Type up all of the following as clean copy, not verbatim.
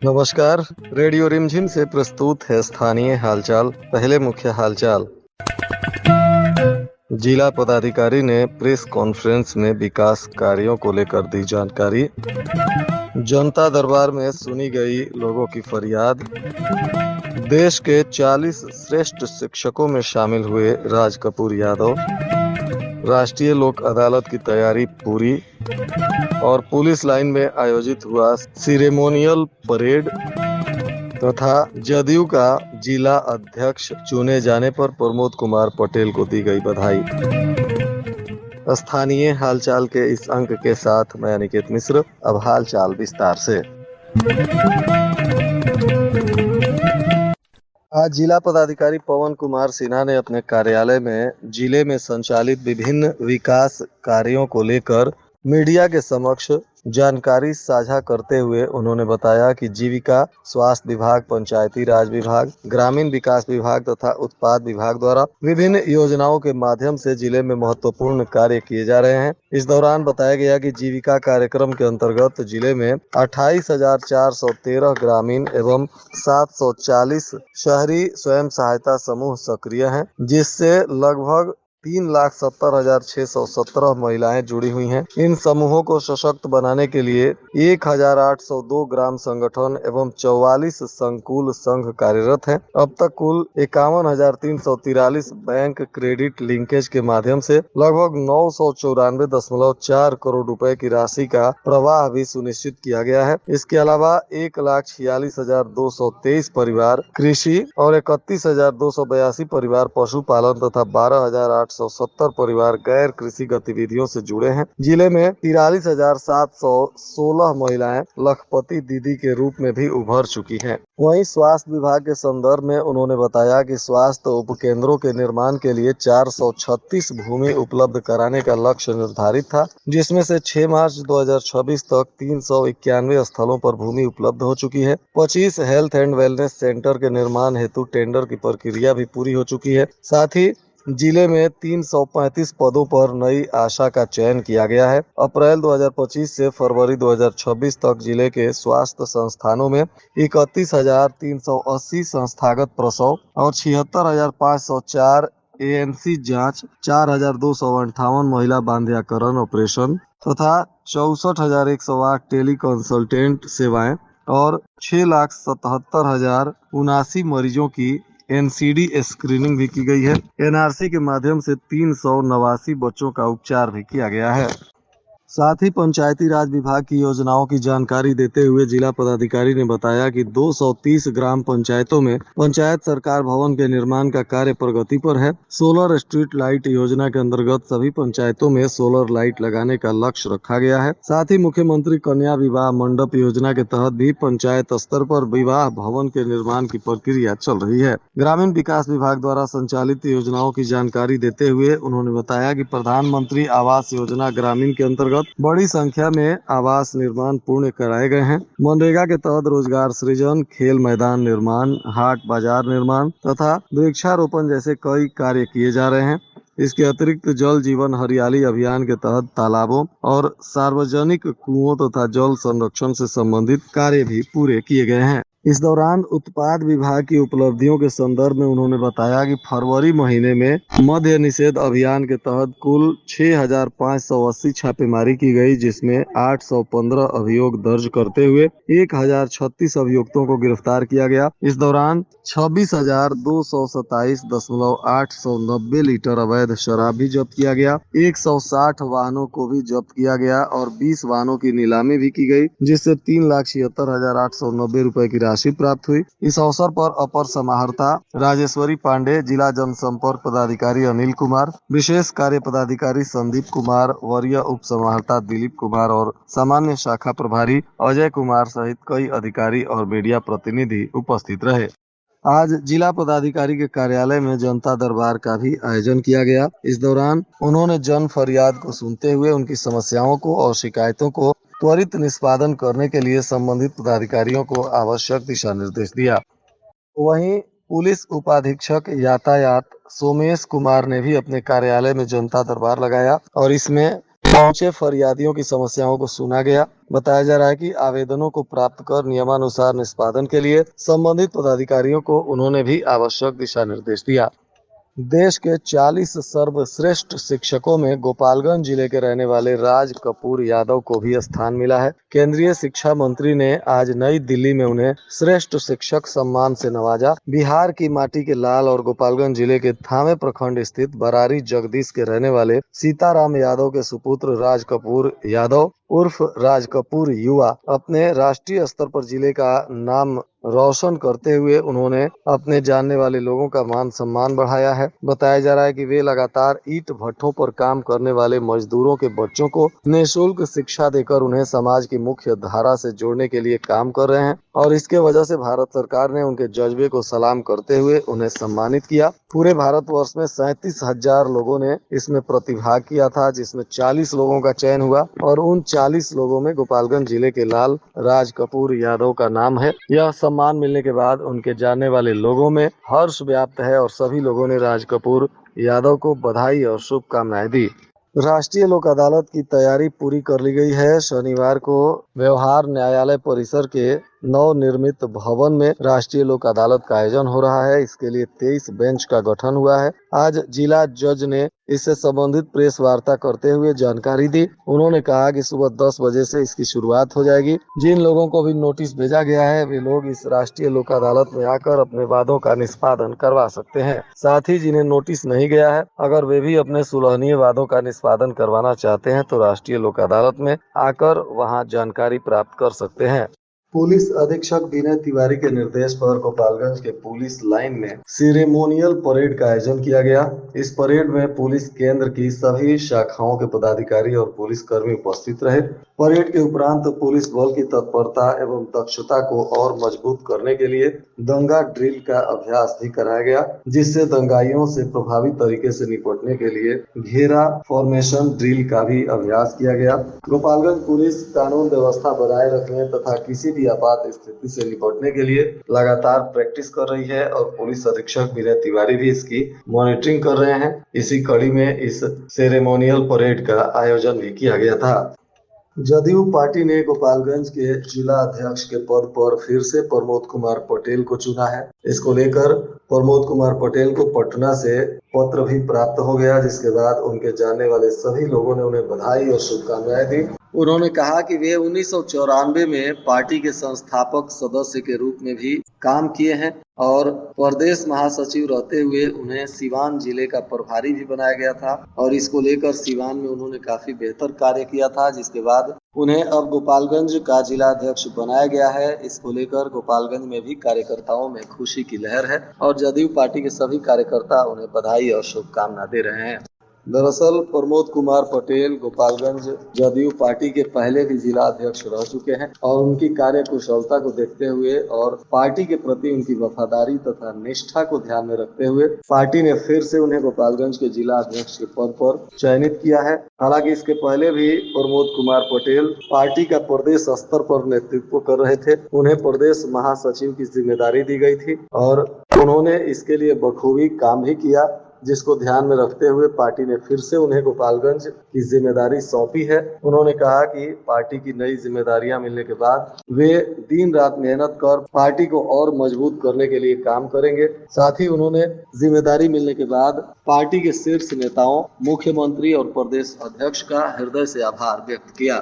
नमस्कार। रेडियो रिमझिम से प्रस्तुत है स्थानीय हालचाल। पहले मुख्य हालचाल। जिला पदाधिकारी ने प्रेस कॉन्फ्रेंस में विकास कार्यों को लेकर दी जानकारी। जनता दरबार में सुनी गई लोगों की फरियाद। देश के 40 श्रेष्ठ शिक्षकों में शामिल हुए राज कपूर यादव। राष्ट्रीय लोक अदालत की तैयारी पूरी और पुलिस लाइन में आयोजित हुआ सेरेमोनियल परेड तथा जदयू का जिला अध्यक्ष चुने जाने पर प्रमोद कुमार पटेल को दी गई बधाई। स्थानीय हालचाल के इस अंक के साथ मैं अनिकेत मिश्र। अब हालचाल विस्तार से। आज जिला पदाधिकारी पवन कुमार सिन्हा ने अपने कार्यालय में जिले में संचालित विभिन्न विकास कार्यों को लेकर मीडिया के समक्ष जानकारी साझा करते हुए उन्होंने बताया कि जीविका, स्वास्थ्य विभाग, पंचायती राज विभाग, ग्रामीण विकास विभाग तथा उत्पाद विभाग द्वारा विभिन्न योजनाओं के माध्यम से जिले में महत्वपूर्ण कार्य किए जा रहे हैं। इस दौरान बताया गया कि जीविका कार्यक्रम के अंतर्गत जिले में 28,413 ग्रामीण एवं 740 शहरी स्वयं सहायता समूह सक्रिय हैं, जिससे लगभग 3,70,617 महिलाएं जुड़ी हुई हैं। इन समूहों को सशक्त बनाने के लिए 1,802 ग्राम संगठन एवं 44 संकुल संघ कार्यरत हैं। अब तक कुल 51,343 बैंक क्रेडिट लिंकेज के माध्यम से लगभग 994.4 करोड़ रुपए की राशि का प्रवाह भी सुनिश्चित किया गया है। इसके अलावा 1,46,223 परिवार कृषि और 31,282 परिवार पशुपालन तथा 12,870 परिवार गैर कृषि गतिविधियों से जुड़े हैं। जिले में 43,716 महिलाएं लखपति दीदी के रूप में भी उभर चुकी हैं। वहीं स्वास्थ्य विभाग के संदर्भ में उन्होंने बताया कि स्वास्थ्य उपकेंद्रों के निर्माण के लिए 436 भूमि उपलब्ध कराने का लक्ष्य निर्धारित था, जिसमें से 6 मार्च 2026 तक 391 स्थलों पर भूमि उपलब्ध हो चुकी है। 25 हेल्थ एंड वेलनेस सेंटर के निर्माण हेतु टेंडर की प्रक्रिया भी पूरी हो चुकी है। साथ ही जिले में 335 पदों पर नई आशा का चयन किया गया है। अप्रैल 2025 से फरवरी 2026 तक जिले के स्वास्थ्य संस्थानों में 31,380 संस्थागत प्रसव और 76,504 एएनसी जांच, 4,258 महिला बांध्याकरण ऑपरेशन तथा 64,108 टेली कंसल्टेंट सेवाएं और 6,77,079 मरीजों की एनसीडी स्क्रीनिंग भी की गई है। एनआरसी के माध्यम से 389 बच्चों का उपचार भी किया गया है। साथ ही पंचायती राज विभाग की योजनाओं की जानकारी देते हुए जिला पदाधिकारी ने बताया कि 230 ग्राम पंचायतों में पंचायत सरकार भवन के निर्माण का कार्य प्रगति पर है। सोलर स्ट्रीट लाइट योजना के अंतर्गत सभी पंचायतों में सोलर लाइट लगाने का लक्ष्य रखा गया है। साथ ही मुख्यमंत्री कन्या विवाह मंडप योजना के तहत भी पंचायत स्तर पर विवाह भवन के निर्माण की प्रक्रिया चल रही है। ग्रामीण विकास विभाग द्वारा संचालित योजनाओं की जानकारी देते हुए उन्होंने बताया कि प्रधानमंत्री आवास योजना ग्रामीण के अंतर्गत बड़ी संख्या में आवास निर्माण पूर्ण कराए गए हैं। मनरेगा के तहत रोजगार सृजन, खेल मैदान निर्माण, हाट बाजार निर्माण तथा वृक्षारोपण जैसे कई कार्य किए जा रहे हैं। इसके अतिरिक्त जल जीवन हरियाली अभियान के तहत तालाबों और सार्वजनिक कुओं तथा जल संरक्षण से संबंधित कार्य भी पूरे किए गए हैं। इस दौरान उत्पाद विभाग की उपलब्धियों के संदर्भ में उन्होंने बताया कि फरवरी महीने में मद्य निषेध अभियान के तहत कुल 6,580 छापेमारी की गई, जिसमें 815 अभियोग दर्ज करते हुए 1,036 अभियुक्तों को गिरफ्तार किया गया। इस दौरान 26,227.890 लीटर अवैध शराब भी जब्त किया गया। 160 वाहनों को भी जब्त किया गया और 20 वाहनों की नीलामी भी की गई, जिससे 3,76,890 रुपए की राशि प्राप्त हुई। इस अवसर पर अपर समाहर्ता राजेश्वरी पांडे, जिला जनसंपर्क पदाधिकारी अनिल कुमार, विशेष कार्य पदाधिकारी संदीप कुमार, वरीय उप समाहर्ता दिलीप कुमार और सामान्य शाखा प्रभारी अजय कुमार सहित कई अधिकारी और मीडिया प्रतिनिधि उपस्थित रहे। आज जिला पदाधिकारी के कार्यालय में जनता दरबार का भी आयोजन किया गया। इस दौरान उन्होंने जन फरियाद को सुनते हुए उनकी समस्याओं को और शिकायतों को त्वरित निष्पादन करने के लिए संबंधित पदाधिकारियों को आवश्यक दिशा निर्देश दिया। वहीं पुलिस उपाधीक्षक यातायात सोमेश कुमार ने भी अपने कार्यालय में जनता दरबार लगाया और इसमें पहुंचे फरियादियों की समस्याओं को सुना गया। बताया जा रहा है कि आवेदनों को प्राप्त कर नियमानुसार निष्पादन के लिए संबंधित पदाधिकारियों को उन्होंने भी आवश्यक दिशा निर्देश दिया। देश के 40 सर्वश्रेष्ठ शिक्षकों में गोपालगंज जिले के रहने वाले राज कपूर यादव को भी स्थान मिला है। केंद्रीय शिक्षा मंत्री ने आज नई दिल्ली में उन्हें श्रेष्ठ शिक्षक सम्मान से नवाजा। बिहार की माटी के लाल और गोपालगंज जिले के थावे प्रखंड स्थित बरारी जगदीश के रहने वाले सीताराम यादव के सुपुत्र राज कपूर यादव उर्फ राज कपूर युवा अपने राष्ट्रीय स्तर पर जिले का नाम रोशन करते हुए उन्होंने अपने जानने वाले लोगों का मान सम्मान बढ़ाया है। बताया जा रहा है कि वे लगातार ईंट भट्ठों पर काम करने वाले मजदूरों के बच्चों को निःशुल्क शिक्षा देकर उन्हें समाज की मुख्य धारा से जोड़ने के लिए काम कर रहे हैं और इसके वजह से भारत सरकार ने उनके जज्बे को सलाम करते हुए उन्हें सम्मानित किया। पूरे भारतवर्ष में 37,000 लोगों ने इसमें प्रतिभाग किया था, जिसमें 40 लोगों का चयन हुआ और उन 40 लोगों में गोपालगंज जिले के लाल राज कपूर यादव का नाम है। यह सम्मान मिलने के बाद उनके जानने वाले लोगों में हर्ष व्याप्त है और सभी लोगों ने राज कपूर यादव को बधाई और शुभकामनाएं दी। राष्ट्रीय लोक अदालत की तैयारी पूरी कर ली गई है। शनिवार को व्यवहार न्यायालय परिसर के नवनिर्मित भवन में राष्ट्रीय लोक अदालत का आयोजन हो रहा है। इसके लिए 23 बेंच का गठन हुआ है। आज जिला जज ने इससे संबंधित प्रेस वार्ता करते हुए जानकारी दी। उन्होंने कहा कि सुबह 10 बजे से इसकी शुरुआत हो जाएगी। जिन लोगों को भी नोटिस भेजा गया है वे लोग इस राष्ट्रीय लोक अदालत में आकर अपने वादों का निष्पादन करवा सकते हैं। साथ ही जिन्हें नोटिस नहीं गया है, अगर वे भी अपने सुलहनीय वादों का निष्पादन करवाना चाहते हैं तो राष्ट्रीय लोक अदालत में आकर वहां जानकारी प्राप्त कर सकते हैं। पुलिस अधीक्षक विनय तिवारी के निर्देश पर गोपालगंज के पुलिस लाइन में सेरेमोनियल परेड का आयोजन किया गया। इस परेड में पुलिस केंद्र की सभी शाखाओं के पदाधिकारी और पुलिस कर्मी उपस्थित रहे। परेड के उपरांत पुलिस बल की तत्परता एवं दक्षता को और मजबूत करने के लिए दंगा ड्रिल का अभ्यास भी कराया गया, जिससे दंगाइयों से प्रभावी तरीके से निपटने के लिए घेरा फॉर्मेशन ड्रिल का भी अभ्यास किया गया। गोपालगंज पुलिस कानून व्यवस्था बनाए रखने तथा किसी भी आपात स्थिति से निपटने के लिए लगातार प्रैक्टिस कर रही है और पुलिस अधीक्षक विनय तिवारी भी इसकी मॉनिटरिंग कर रहे हैं। इसी कड़ी में इस सेरेमोनियल परेड का आयोजन भी किया गया था। जदयू पार्टी ने गोपालगंज के जिला अध्यक्ष के पद पर फिर से प्रमोद कुमार पटेल को चुना है। इसको लेकर प्रमोद कुमार पटेल को पटना से पत्र भी प्राप्त हो गया, जिसके बाद उनके जानने वाले सभी लोगों ने उन्हें बधाई और शुभकामनाएं दी। उन्होंने कहा कि वे 1994 में पार्टी के संस्थापक सदस्य के रूप में भी काम किए हैं और प्रदेश महासचिव रहते हुए उन्हें सिवान जिले का प्रभारी भी बनाया गया था और इसको लेकर सिवान में उन्होंने काफी बेहतर कार्य किया था, जिसके बाद उन्हें अब गोपालगंज का जिला अध्यक्ष बनाया गया है। इसको लेकर गोपालगंज में भी कार्यकर्ताओं में खुशी की लहर है और जदयू पार्टी के सभी कार्यकर्ता उन्हें बधाई और शुभकामना दे रहे हैं। दरअसल प्रमोद कुमार पटेल गोपालगंज जदयू पार्टी के पहले भी जिला अध्यक्ष रह चुके हैं और उनकी कार्य कुशलता को देखते हुए और पार्टी के प्रति उनकी वफादारी तथा निष्ठा को ध्यान में रखते हुए पार्टी ने फिर से उन्हें गोपालगंज के जिला अध्यक्ष के पद पर चयनित किया है। हालांकि इसके पहले भी प्रमोद कुमार पटेल पार्टी का प्रदेश स्तर पर नेतृत्व कर रहे थे। उन्हें प्रदेश महासचिव की जिम्मेदारी दी गई थी और उन्होंने इसके लिए बखूबी काम भी किया, जिसको ध्यान में रखते हुए पार्टी ने फिर से उन्हें गोपालगंज की जिम्मेदारी सौंपी है। उन्होंने कहा कि पार्टी की नई जिम्मेदारियां मिलने के बाद वे दिन रात मेहनत कर पार्टी को और मजबूत करने के लिए काम करेंगे। साथ ही उन्होंने जिम्मेदारी मिलने के बाद पार्टी के शीर्ष नेताओं, मुख्यमंत्री और प्रदेश अध्यक्ष का हृदय से आभार व्यक्त किया।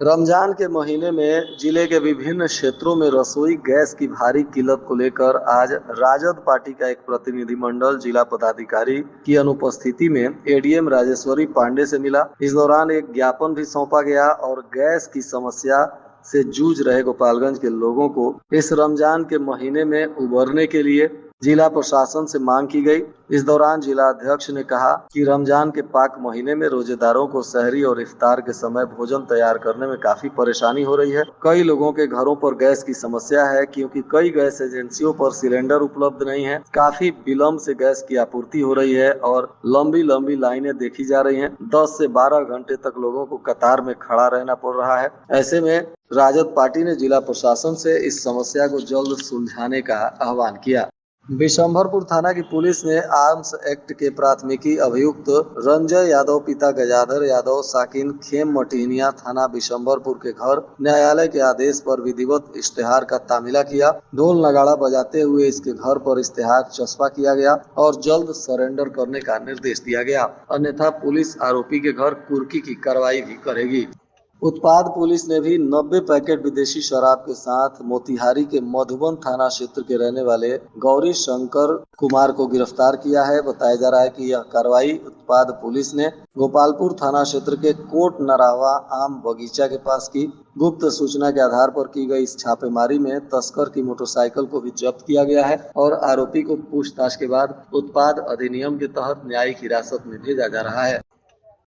रमजान के महीने में जिले के विभिन्न क्षेत्रों में रसोई गैस की भारी किल्लत को लेकर आज राजद पार्टी का एक प्रतिनिधिमंडल जिला पदाधिकारी की अनुपस्थिति में एडीएम राजेश्वरी पांडे से मिला। इस दौरान एक ज्ञापन भी सौंपा गया और गैस की समस्या से जूझ रहे गोपालगंज के लोगों को इस रमजान के महीने में उबरने के लिए जिला प्रशासन से मांग की गई। इस दौरान जिला अध्यक्ष ने कहा कि रमजान के पाक महीने में रोजेदारों को सहरी और इफ्तार के समय भोजन तैयार करने में काफी परेशानी हो रही है। कई लोगों के घरों पर गैस की समस्या है क्योंकि कई गैस एजेंसियों पर सिलेंडर उपलब्ध नहीं है। काफी विलम्ब से गैस की आपूर्ति हो रही है और लंबी लंबी लाइनें देखी जा रही हैं। 10 से 12 घंटे तक लोगों को कतार में खड़ा रहना पड़ रहा है। ऐसे में राजद पार्टी ने जिला प्रशासन से इस समस्या को जल्द सुलझाने का आह्वान किया। बिशंभरपुर थाना की पुलिस ने आर्म्स एक्ट के प्राथमिकी अभियुक्त रंजय यादव पिता गजाधर यादव साकिन खेम मटिहनिया थाना बिशंभरपुर के घर न्यायालय के आदेश पर विधिवत इश्तेहार का तामीला किया। ढोल नगाड़ा बजाते हुए इसके घर पर इश्तेहार चस्पा किया गया और जल्द सरेंडर करने का निर्देश दिया गया, अन्यथा पुलिस आरोपी के घर कुर्की की कार्रवाई भी करेगी। उत्पाद पुलिस ने भी 90 पैकेट विदेशी शराब के साथ मोतिहारी के मधुबन थाना क्षेत्र के रहने वाले गौरी शंकर कुमार को गिरफ्तार किया है। बताया जा रहा है कि यह कार्रवाई उत्पाद पुलिस ने गोपालपुर थाना क्षेत्र के कोट नरावा आम बगीचा के पास की। गुप्त सूचना के आधार पर की गई इस छापेमारी में तस्कर की मोटरसाइकिल को भी जब्त किया गया है और आरोपी को पूछताछ के बाद उत्पाद अधिनियम के तहत न्यायिक हिरासत में भेजा जा रहा है।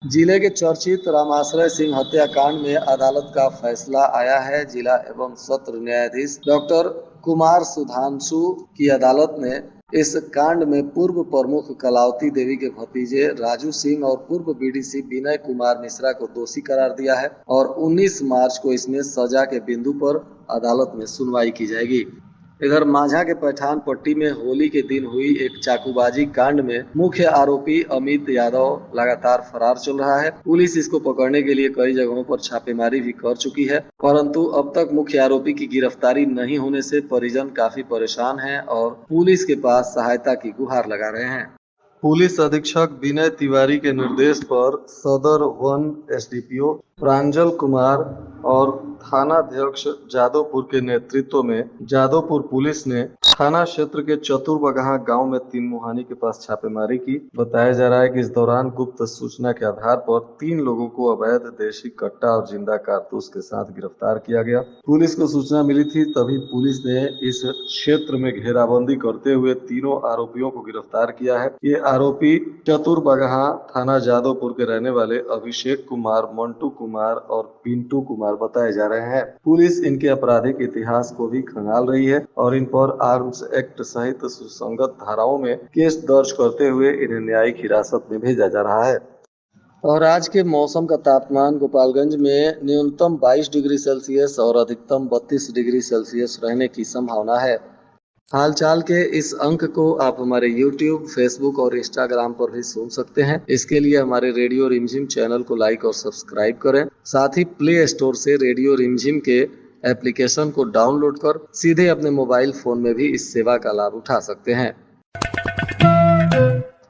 जिले के चर्चित रामाश्रय सिंह हत्याकांड में अदालत का फैसला आया है। जिला एवं सत्र न्यायाधीश डॉक्टर कुमार सुधांशु की अदालत ने इस कांड में पूर्व प्रमुख कलावती देवी के भतीजे राजू सिंह और पूर्व बीडीसी विनय कुमार मिश्रा को दोषी करार दिया है और 19 मार्च को इसमें सजा के बिंदु पर अदालत में सुनवाई की जाएगी। इधर माझा के पैठान पट्टी में होली के दिन हुई एक चाकूबाजी कांड में मुख्य आरोपी अमित यादव लगातार फरार चल रहा है। पुलिस इसको पकड़ने के लिए कई जगहों पर छापेमारी भी कर चुकी है, परंतु अब तक मुख्य आरोपी की गिरफ्तारी नहीं होने से परिजन काफी परेशान हैं और पुलिस के पास सहायता की गुहार लगा रहे हैं। पुलिस अधीक्षक विनय तिवारी के निर्देश पर सदर वन एसडीपीओ प्रांजल कुमार और थानाध्यक्ष जादवपुर के नेतृत्व में जादवपुर पुलिस ने थाना क्षेत्र के चतुरबगहा गांव में 3 मुहानी के पास छापेमारी की। बताया जा रहा है कि इस दौरान गुप्त सूचना के आधार पर 3 लोगों को अवैध देशी कट्टा और जिंदा कारतूस के साथ गिरफ्तार किया गया। पुलिस को सूचना मिली थी, तभी पुलिस ने इस क्षेत्र में घेराबंदी करते हुए तीनों आरोपियों को गिरफ्तार किया है। ये आरोपी चतुरबगहा थाना जादवपुर के रहने वाले अभिषेक कुमार, मंटू कुमार और पिंटू कुमार बताए जा रहे हैं। पुलिस इनके आपराधिक इतिहास को भी खंगाल रही है और इन पर आर्म्स एक्ट सहित सुसंगत धाराओं में केस दर्ज करते हुए इन्हें न्यायिक हिरासत में भेजा जा रहा है। और आज के मौसम का तापमान गोपालगंज में न्यूनतम 22 डिग्री सेल्सियस और अधिकतम 32 डिग्री सेल्सियस रहने की संभावना है। हालचाल के इस अंक को आप हमारे YouTube, Facebook और Instagram पर भी सुन सकते हैं। इसके लिए हमारे रेडियो रिमझिम चैनल को लाइक और सब्सक्राइब करें। साथ ही प्ले स्टोर से रेडियो रिमझिम के एप्लीकेशन को डाउनलोड कर सीधे अपने मोबाइल फोन में भी इस सेवा का लाभ उठा सकते हैं।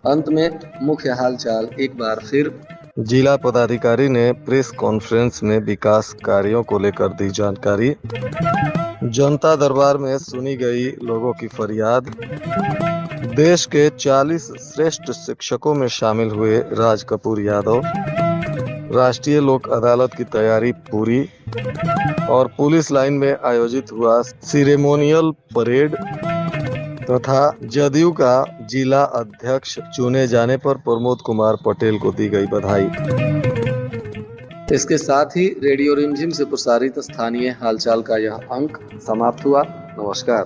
अंत में मुख्य हालचाल एक बार फिर। जिला पदाधिकारी ने प्रेस कॉन्फ्रेंस में विकास कार्यों को लेकर दी जानकारी। जनता दरबार में सुनी गई लोगों की फरियाद। देश के 40 श्रेष्ठ शिक्षकों में शामिल हुए राज कपूर यादव। राष्ट्रीय लोक अदालत की तैयारी पूरी और पुलिस लाइन में आयोजित हुआ सेरेमोनियल परेड तथा जदयू का जिला अध्यक्ष चुने जाने पर प्रमोद कुमार पटेल को दी गई बधाई। इसके साथ ही रेडियो रिमझिम से प्रसारित स्थानीय हालचाल का यह अंक समाप्त हुआ। नमस्कार।